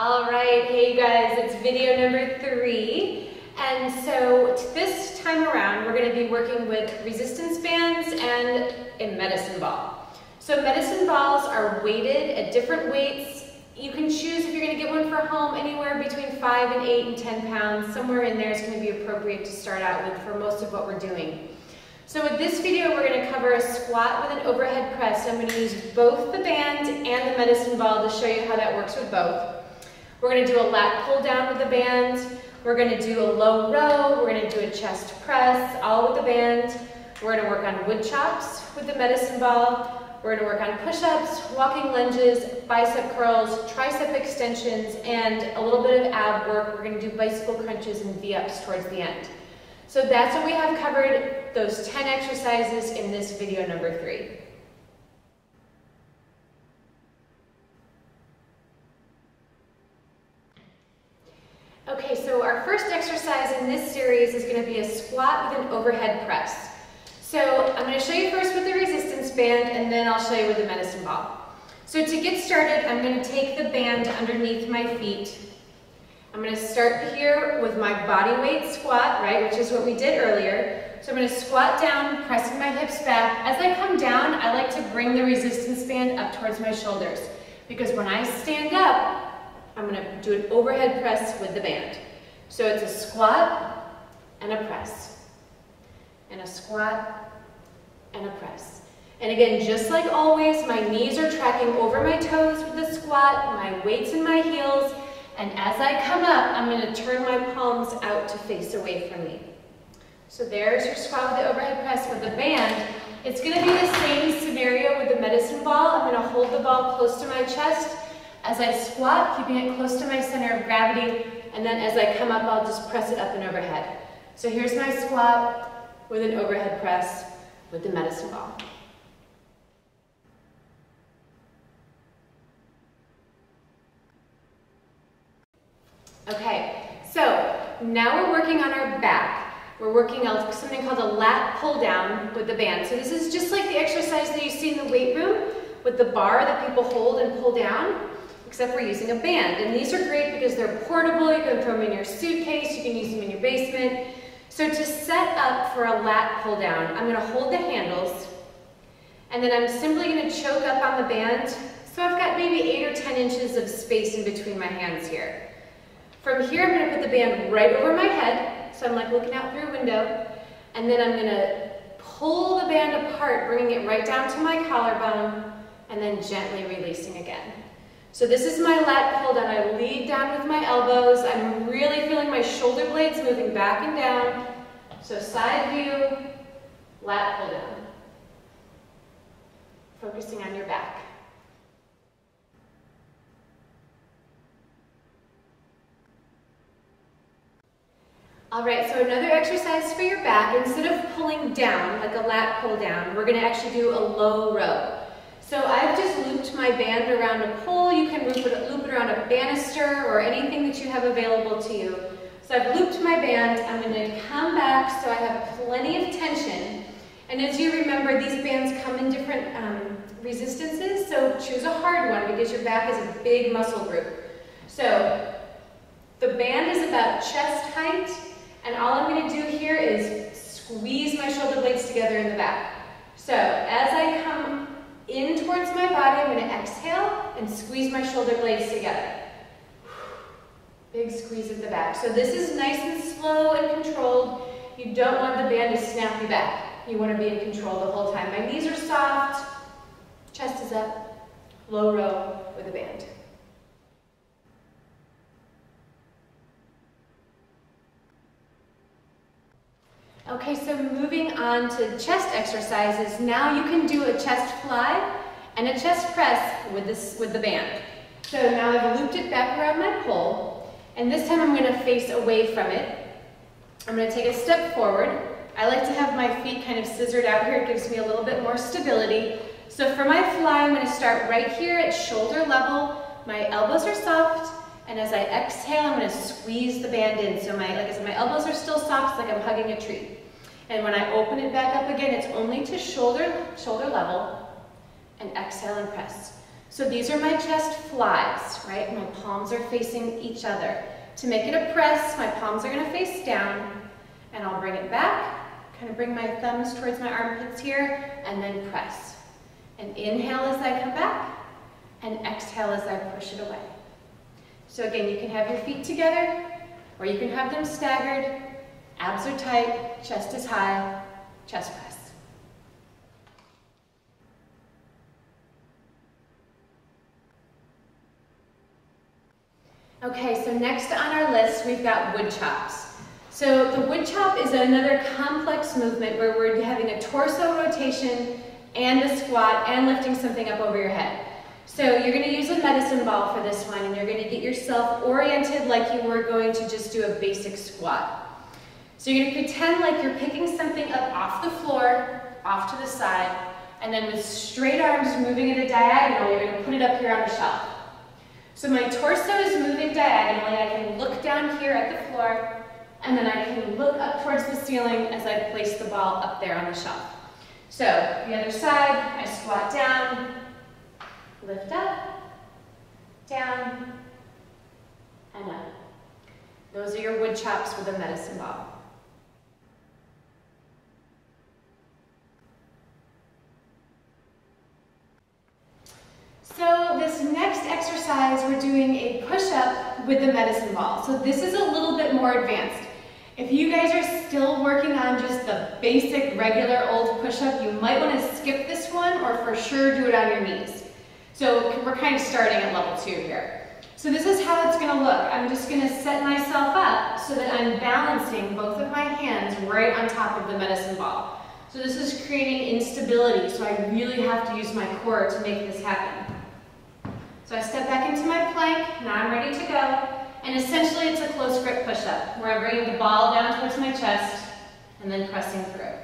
All right, hey you guys, it's video number 3. And so this time around, we're going to be working with resistance bands and a medicine ball. So medicine balls are weighted at different weights. You can choose if you're going to get one for home anywhere between 5 and 8 and 10 pounds. Somewhere in there is going to be appropriate to start out with for most of what we're doing. So with this video, we're going to cover a squat with an overhead press. I'm going to use both the band and the medicine ball to show you how that works with both. We're going to do a lat pull down with the band. We're going to do a low row. We're going to do a chest press, all with the band. We're going to work on wood chops with the medicine ball. We're going to work on push-ups, walking lunges, bicep curls, tricep extensions, and a little bit of ab work. We're going to do bicycle crunches and V-ups towards the end. So that's what we have covered, those 10 exercises in this video number 3. Okay, so our first exercise in this series is going to be a squat with an overhead press. So I'm going to show you first with the resistance band, and then I'll show you with the medicine ball. So to get started, I'm going to take the band underneath my feet. I'm going to start here with my body weight squat, right, which is what we did earlier. So I'm going to squat down, pressing my hips back. As I come down, I like to bring the resistance band up towards my shoulders, because when I stand up, I'm going to do an overhead press with the band. So it's a squat and a press, and a squat and a press. And again, just like always, my knees are tracking over my toes with the squat, my weight's in my heels, and as I come up, I'm going to turn my palms out to face away from me. So there's your squat with the overhead press with the band. It's going to be the same scenario with the medicine ball. I'm going to hold the ball close to my chest as I squat, keeping it close to my center of gravity, and then as I come up, I'll just press it up and overhead. So here's my squat with an overhead press with the medicine ball. Okay, so now we're working on our back. We're working on something called a lat pull down with the band. So this is just like the exercise that you see in the weight room with the bar that people hold and pull down, except we're using a band. And these are great because they're portable. You can throw them in your suitcase. You can use them in your basement. So to set up for a lat pull down, I'm going to hold the handles, and then I'm simply going to choke up on the band. So I've got maybe 8 or 10 inches of space in between my hands here. From here, I'm going to put the band right over my head, so I'm like looking out through a window, and then I'm going to pull the band apart, bringing it right down to my collarbone, and then gently releasing again. So this is my lat pull down. I lead down with my elbows. I'm really feeling my shoulder blades moving back and down. So side view, lat pull down. Focusing on your back. All right, so another exercise for your back. Instead of pulling down, like a lat pull down, we're going to actually do a low row. So I've just looped my band around a pole. You can loop it around a banister or anything that you have available to you. So I've looped my band. I'm going to come back so I have plenty of tension. And as you remember, these bands come in different resistances, so choose a hard one because your back is a big muscle group. So the band is about chest height, and all I'm going to do here is squeeze my shoulder blades together in the back. So as I come in towards my body, I'm going to exhale and squeeze my shoulder blades together. Big squeeze at the back. So this is nice and slow and controlled. You don't want the band to snap you back. You want to be in control the whole time. My knees are soft, chest is up, low row with a band. Okay, so moving on to chest exercises. Now you can do a chest fly and a chest press with the band. So now I've looped it back around my pole, and this time I'm going to face away from it. I'm going to take a step forward. I like to have my feet kind of scissored out here. It gives me a little bit more stability. So for my fly, I'm going to start right here at shoulder level. My elbows are soft, and as I exhale, I'm going to squeeze the band in. So like I said, my elbows are still soft, it's like I'm hugging a tree. And when I open it back up again, it's only to shoulder level, and exhale and press. So these are my chest flies, right? My palms are facing each other. To make it a press, my palms are gonna face down, and I'll bring it back, kind of bring my thumbs towards my armpits here, and then press. And inhale as I come back, and exhale as I push it away. So again, you can have your feet together, or you can have them staggered. Abs are tight, chest is high, chest press. Okay, so next on our list, we've got wood chops. So the wood chop is another complex movement where we're having a torso rotation and a squat and lifting something up over your head. So you're going to use a medicine ball for this one, and you're going to get yourself oriented like you were going to just do a basic squat. So you're going to pretend like you're picking something up off the floor, off to the side, and then with straight arms moving at a diagonal, you're going to put it up here on the shelf. So my torso is moving diagonally. I can look down here at the floor, and then I can look up towards the ceiling as I place the ball up there on the shelf. So the other side, I squat down, lift up, down, and up. Those are your wood chops with a medicine ball. So this next exercise, we're doing a push-up with the medicine ball. So this is a little bit more advanced. If you guys are still working on just the basic, regular old push-up, you might want to skip this one or for sure do it on your knees. So we're kind of starting at level 2 here. So this is how it's going to look. I'm just going to set myself up so that I'm balancing both of my hands right on top of the medicine ball. So this is creating instability, so I really have to use my core to make this happen. So I step back into my plank, now I'm ready to go, and essentially it's a close grip push-up, where I'm bringing the ball down towards my chest, and then pressing through.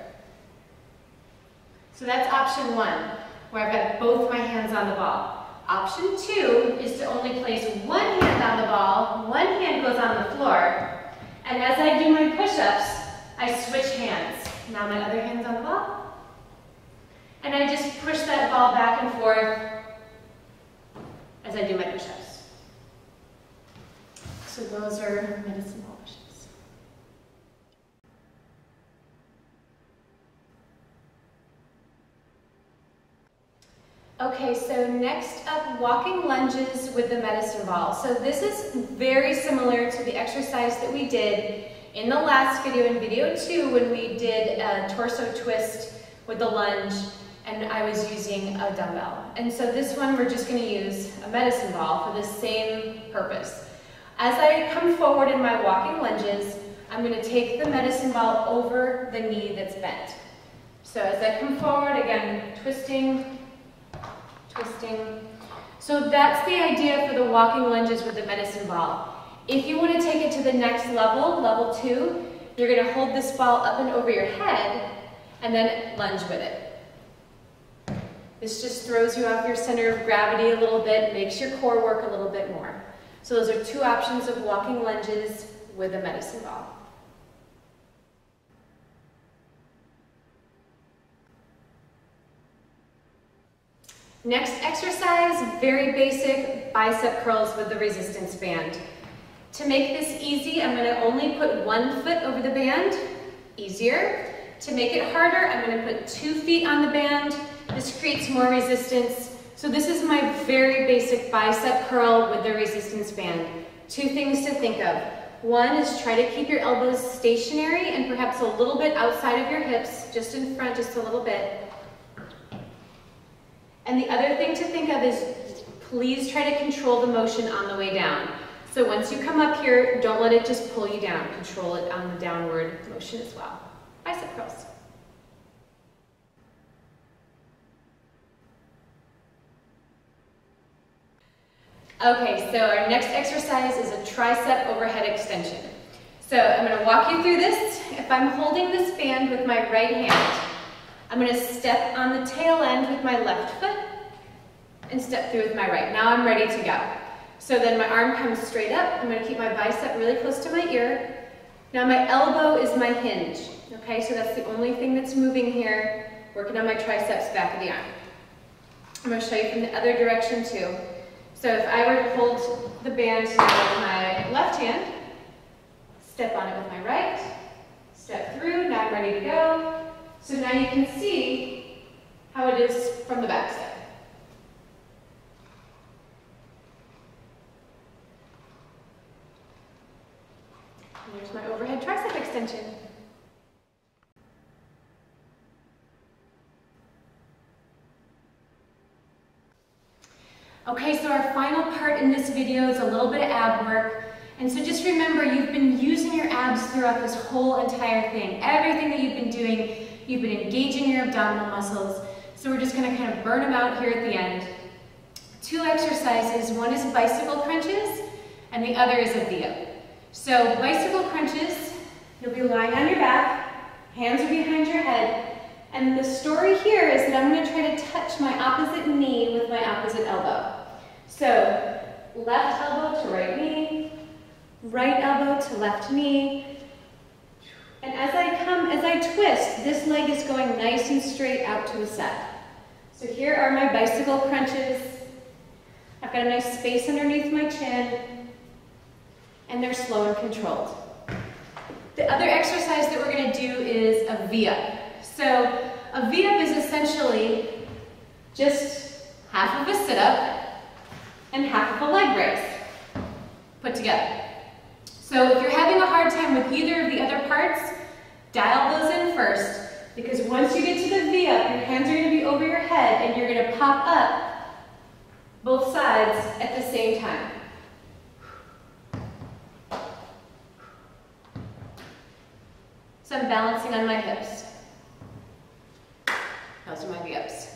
So that's option 1, where I've got both my hands on the ball. Option 2 is to only place one hand on the ball, one hand goes on the floor, and as I do my push-ups, I switch hands. Now my other hand's on the ball, and I just push that ball back and forth as I do my push-ups. So those are medicine ball push-ups. Okay, so next up, walking lunges with the medicine ball. So this is very similar to the exercise that we did in the last video, in video 2, when we did a torso twist with the lunge, and I was using a dumbbell. And so this one, we're just going to use a medicine ball for the same purpose. As I come forward in my walking lunges, I'm going to take the medicine ball over the knee that's bent. So as I come forward, again, twisting, twisting. So that's the idea for the walking lunges with the medicine ball. If you want to take it to the next level, level 2, you're going to hold this ball up and over your head and then lunge with it. This just throws you off your center of gravity a little bit, makes your core work a little bit more. So those are 2 options of walking lunges with a medicine ball. Next exercise, very basic bicep curls with the resistance band. To make this easy, I'm going to only put one foot over the band, easier. To make it harder, I'm going to put 2 feet on the band. This creates more resistance. So this is my very basic bicep curl with the resistance band. 2 things to think of. One is try to keep your elbows stationary and perhaps a little bit outside of your hips, just in front, just a little bit. And the other thing to think of is please try to control the motion on the way down. So once you come up here, don't let it just pull you down. Control it on the downward motion as well. Bicep curls. Okay, so our next exercise is a tricep overhead extension. So I'm going to walk you through this. If I'm holding this band with my right hand, I'm going to step on the tail end with my left foot and step through with my right. Now I'm ready to go. So then my arm comes straight up. I'm going to keep my bicep really close to my ear. Now my elbow is my hinge. Okay, so that's the only thing that's moving here, working on my triceps, back of the arm. I'm going to show you from the other direction too. So if I were to hold the band with my left hand, step on it with my right, step through, now I'm ready to go. So now you can see how it is from the back side. And there's my overhead tricep extension. Okay, so our final part in this video is a little bit of ab work. And so just remember, you've been using your abs throughout this whole entire thing. Everything that you've been doing, you've been engaging your abdominal muscles. So we're just gonna kind of burn them out here at the end. 2 exercises, one is bicycle crunches, and the other is a VIA. So bicycle crunches, you'll be lying on your back, hands are behind your head, and the story here is that I'm going to try to touch my opposite knee with my opposite elbow. So left elbow to right knee, right elbow to left knee, and as I twist, this leg is going nice and straight out to the side. So here are my bicycle crunches. I've got a nice space underneath my chin, and they're slow and controlled. The other exercise that we're going to do is a V-up. So a V-up is essentially just half of a sit-up and half of a leg raise put together. So if you're having a hard time with either of the other parts, dial those in first, because once you get to the V-up, your hands are going to be over your head and you're going to pop up both sides at the same time. So I'm balancing on my hips. Those are my V-ups.